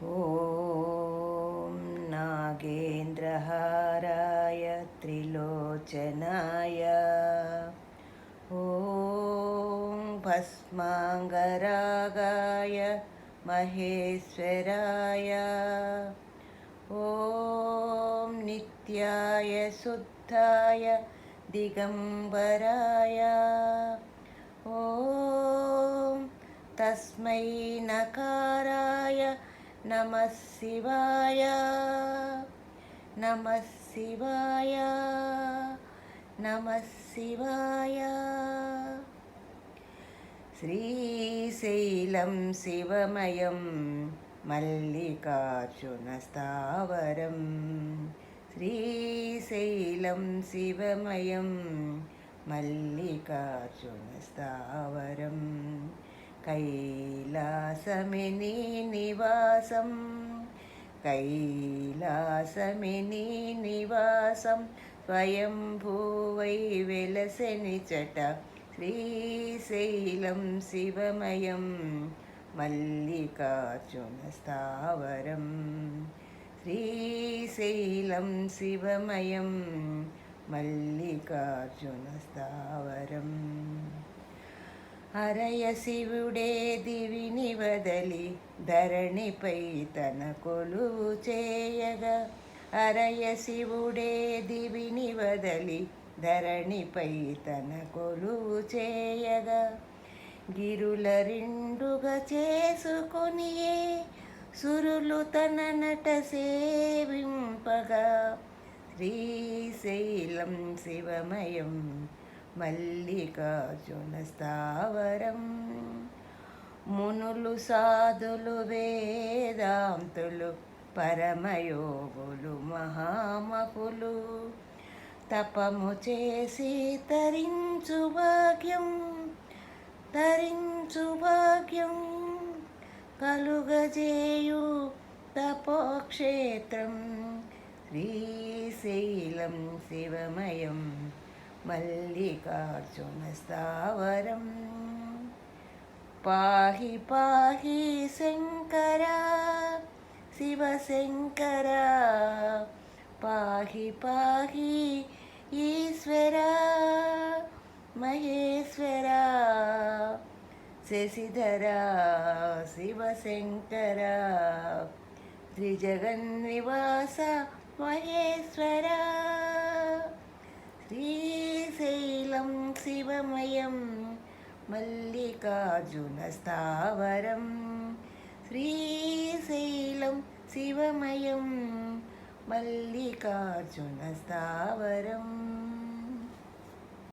ॐ नागेन्द्रहाराय त्रिलोचनाय ॐ भस्माङ्गरागाय महेश्वराय ॐ नित्याय शुद्धाय दिगम्बराय ॐ तस्मै नकाराय नमः शिवाय नमः शिवाय नमः शिवाय। श्रीशैलं शिवमयं मल्लिकार्जुनस्थावरं श्रीशैलं शिवमयं मल्लिकार्जुनस्थावरं कैलासमिनी निवासं कैलासमिनी निवासं स्वयंभूवै वेलसेनिचट श्रीशैलं शिवमयं मल्लिकार्जुनस्थावरं श्रीशैलं शिवमयं मल्लिकार्जुनस्थावरं। హరయ శివుడే దివిని వదలి ధరణిపై తన కొలువు చేయగా హరయ శివుడే దివిని వదలి ధరణిపై తన కొలువు చేయగా గిరుల రెండుగా చేసుకొనియే సురులు తన నట సేవింపగా శ్రీశైలం శివమయం మల్లికార్జునస్థావరం మునులు సాధులు వేదాంతులు పరమయోగులు మహామహులు తపము చేసి తరించు భాగ్యం కలుగజేయు తపోక్షేత్రం శ్రీశైలం శివమయం మల్లికార్జునస్థావరం। పాహి పాహి శంకరా శివశంకరా పాహి పాహి ఈశ్వరా మహేశ్వరా శశిధరా శివశంకరా త్రిజగన్నివాస మహేశ్వరా శ్రీశైలం శివమయం మల్లికార్జునస్థావరం శ్రీశైలం శివమయం మల్లికార్జునస్థావరం।